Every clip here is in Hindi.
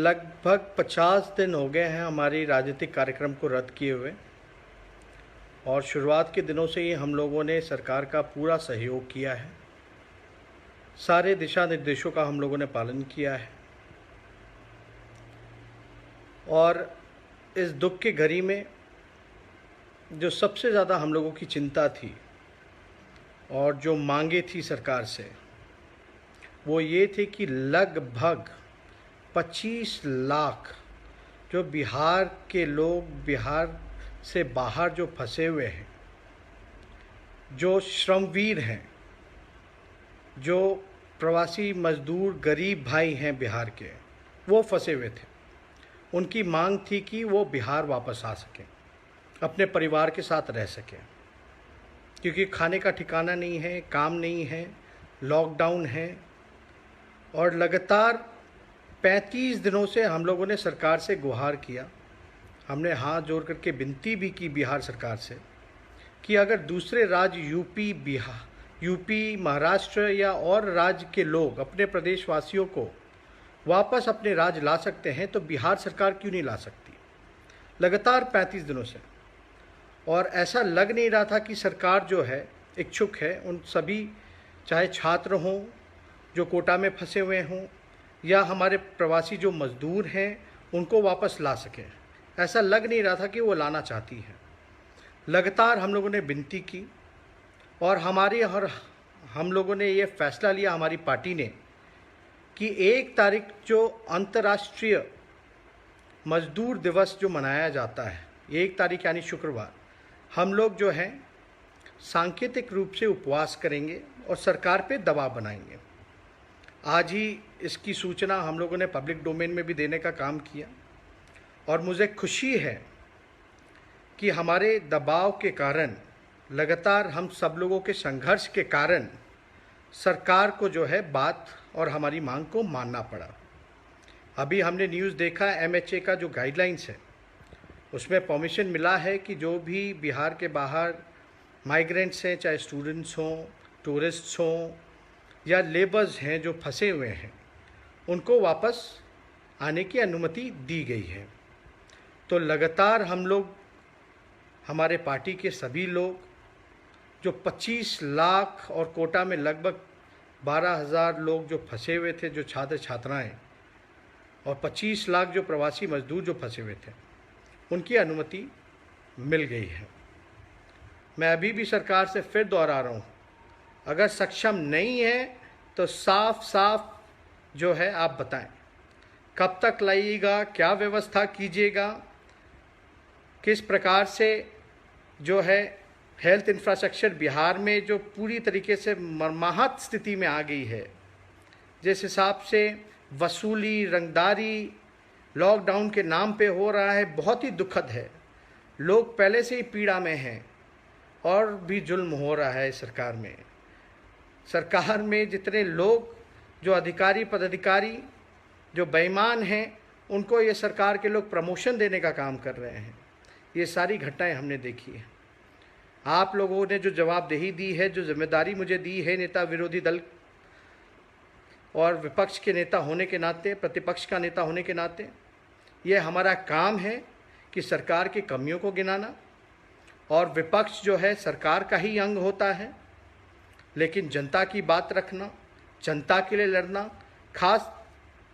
लगभग 50 दिन हो गए हैं हमारी राजनीतिक कार्यक्रम को रद्द किए हुए, और शुरुआत के दिनों से ही हम लोगों ने सरकार का पूरा सहयोग किया है। सारे दिशा निर्देशों का हम लोगों ने पालन किया है, और इस दुख की घड़ी में जो सबसे ज़्यादा हम लोगों की चिंता थी और जो मांगे थी सरकार से, वो ये थी कि लगभग 25 लाख जो बिहार के लोग, बिहार से बाहर जो फंसे हुए हैं, जो श्रमवीर हैं, जो प्रवासी मजदूर गरीब भाई हैं बिहार के, वो फंसे हुए थे। उनकी मांग थी कि वो बिहार वापस आ सकें, अपने परिवार के साथ रह सकें, क्योंकि खाने का ठिकाना नहीं है, काम नहीं है, लॉकडाउन है। और लगातार 35 दिनों से हम लोगों ने सरकार से गुहार किया, हमने हाथ जोड़ करके विनती भी की बिहार सरकार से कि अगर दूसरे राज्य यूपी, महाराष्ट्र या और राज्य के लोग अपने प्रदेशवासियों को वापस अपने राज्य ला सकते हैं तो बिहार सरकार क्यों नहीं ला सकती, लगातार 35 दिनों से। और ऐसा लग नहीं रहा था कि सरकार जो है इच्छुक है उन सभी, चाहे छात्र हों जो कोटा में फंसे हुए हों या हमारे प्रवासी जो मज़दूर हैं, उनको वापस ला सकें। ऐसा लग नहीं रहा था कि वो लाना चाहती हैं। लगातार हम लोगों ने विनती की, और हम लोगों ने ये फैसला लिया, हमारी पार्टी ने, कि 1 तारीख जो अंतर्राष्ट्रीय मजदूर दिवस जो मनाया जाता है, 1 तारीख यानी शुक्रवार, हम लोग जो हैं सांकेतिक रूप से उपवास करेंगे और सरकार पे दबाव बनाएंगे। आज ही इसकी सूचना हम लोगों ने पब्लिक डोमेन में भी देने का काम किया, और मुझे खुशी है कि हमारे दबाव के कारण, लगातार हम सब लोगों के संघर्ष के कारण सरकार को जो है बात और हमारी मांग को मानना पड़ा। अभी हमने न्यूज़ देखा, MHA का जो गाइडलाइंस है उसमें परमिशन मिला है कि जो भी बिहार के बाहर माइग्रेंट्स हैं, चाहे स्टूडेंट्स हों, टूरिस्ट्स हों या लेबर्स हैं जो फंसे हुए हैं, उनको वापस आने की अनुमति दी गई है। तो लगातार हम लोग, हमारे पार्टी के सभी लोग, जो 25 लाख और कोटा में लगभग 12,000 लोग जो फंसे हुए थे, जो छात्र छात्राएं, और 25 लाख जो प्रवासी मजदूर जो फंसे हुए थे, उनकी अनुमति मिल गई है। मैं अभी भी सरकार से फिर दोहरा रहा हूँ, अगर सक्षम नहीं है तो साफ साफ जो है आप बताएं, कब तक लाइएगा, क्या व्यवस्था कीजिएगा, किस प्रकार से जो है हेल्थ इंफ्रास्ट्रक्चर बिहार में जो पूरी तरीके से मर्माहत स्थिति में आ गई है, जिस हिसाब से वसूली, रंगदारी लॉकडाउन के नाम पे हो रहा है, बहुत ही दुखद है। लोग पहले से ही पीड़ा में हैं और भी जुल्म हो रहा है सरकार में। सरकार में जितने लोग, जो अधिकारी पदाधिकारी जो बेईमान हैं, उनको ये सरकार के लोग प्रमोशन देने का काम कर रहे हैं। ये सारी घटनाएं हमने देखी है। आप लोगों ने जो जवाबदेही दी है, जो जिम्मेदारी मुझे दी है नेता विरोधी दल और विपक्ष के नेता होने के नाते, प्रतिपक्ष का नेता होने के नाते, ये हमारा काम है कि सरकार की कमियों को गिनाना। और विपक्ष जो है सरकार का ही अंग होता है, लेकिन जनता की बात रखना, जनता के लिए लड़ना, खास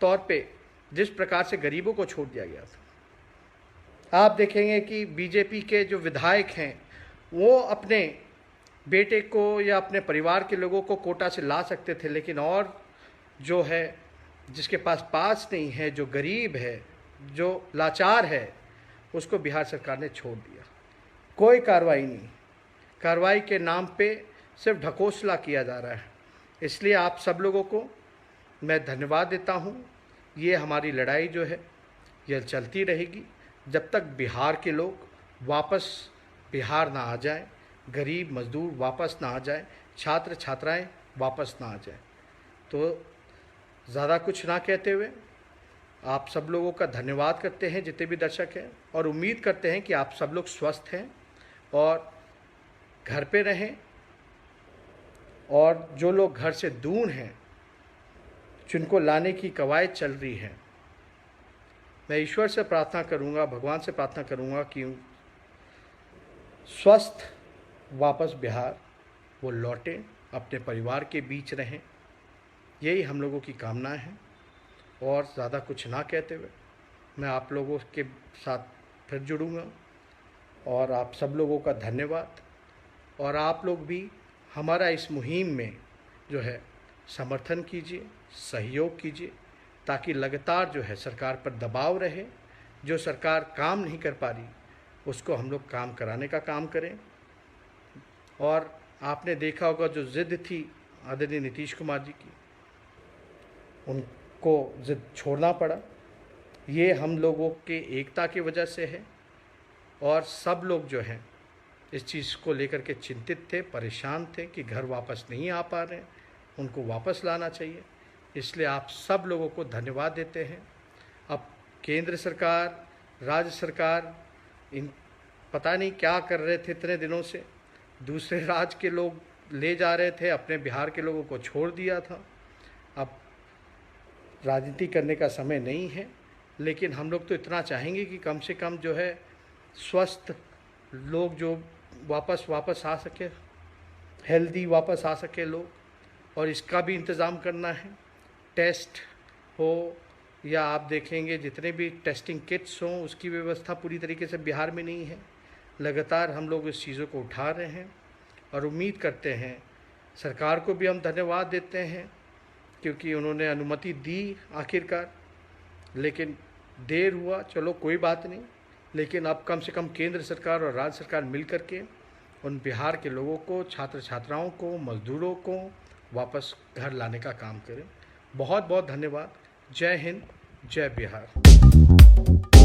तौर पे जिस प्रकार से गरीबों को छोड़ दिया गया था। आप देखेंगे कि बीजेपी के जो विधायक हैं, वो अपने बेटे को या अपने परिवार के लोगों को कोटा से ला सकते थे, लेकिन और जो है जिसके पास नहीं है, जो गरीब है, जो लाचार है, उसको बिहार सरकार ने छोड़ दिया। कोई कार्रवाई नहीं, कार्रवाई के नाम पे सिर्फ ढकोसला किया जा रहा है। इसलिए आप सब लोगों को मैं धन्यवाद देता हूँ। ये हमारी लड़ाई जो है यह चलती रहेगी जब तक बिहार के लोग वापस बिहार ना आ जाए, गरीब मजदूर वापस ना आ जाए, छात्र छात्राएं वापस ना आ जाए। तो ज़्यादा कुछ ना कहते हुए आप सब लोगों का धन्यवाद करते हैं, जितने भी दर्शक हैं, और उम्मीद करते हैं कि आप सब लोग स्वस्थ हैं और घर पे रहें। और जो लोग घर से दूर हैं, जिनको लाने की कवायद चल रही है, मैं ईश्वर से प्रार्थना करूंगा, भगवान से प्रार्थना करूंगा कि स्वस्थ वापस बिहार वो लौटें, अपने परिवार के बीच रहें। यही हम लोगों की कामना है। और ज़्यादा कुछ ना कहते हुए मैं आप लोगों के साथ फिर जुड़ूंगा। और आप सब लोगों का धन्यवाद। और आप लोग भी हमारा इस मुहिम में जो है समर्थन कीजिए, सहयोग कीजिए, ताकि लगातार जो है सरकार पर दबाव रहे। जो सरकार काम नहीं कर पा रही उसको हम लोग काम कराने का काम करें। और आपने देखा होगा जो ज़िद थी आदरणीय नीतीश कुमार जी की, उनको ज़िद छोड़ना पड़ा। ये हम लोगों के एकता की वजह से है। और सब लोग जो हैं इस चीज़ को लेकर के चिंतित थे, परेशान थे कि घर वापस नहीं आ पा रहे हैं, उनको वापस लाना चाहिए। इसलिए आप सब लोगों को धन्यवाद देते हैं। अब केंद्र सरकार, राज्य सरकार इन पता नहीं क्या कर रहे थे इतने दिनों से, दूसरे राज्य के लोग ले जा रहे थे, अपने बिहार के लोगों को छोड़ दिया था। अब राजनीति करने का समय नहीं है, लेकिन हम लोग तो इतना चाहेंगे कि कम से कम जो है स्वस्थ लोग जो वापस आ सके, हेल्दी वापस आ सके लोग। और इसका भी इंतज़ाम करना है, टेस्ट हो या आप देखेंगे जितने भी टेस्टिंग किट्स हों, उसकी व्यवस्था पूरी तरीके से बिहार में नहीं है। लगातार हम लोग इस चीज़ों को उठा रहे हैं और उम्मीद करते हैं, सरकार को भी हम धन्यवाद देते हैं क्योंकि उन्होंने अनुमति दी आखिरकार। लेकिन देर हुआ, चलो कोई बात नहीं, लेकिन अब कम से कम केंद्र सरकार और राज्य सरकार मिल कर के उन बिहार के लोगों को, छात्र छात्राओं को, मज़दूरों को वापस घर लाने का काम करें। बहुत बहुत धन्यवाद। जय हिंद, जय बिहार।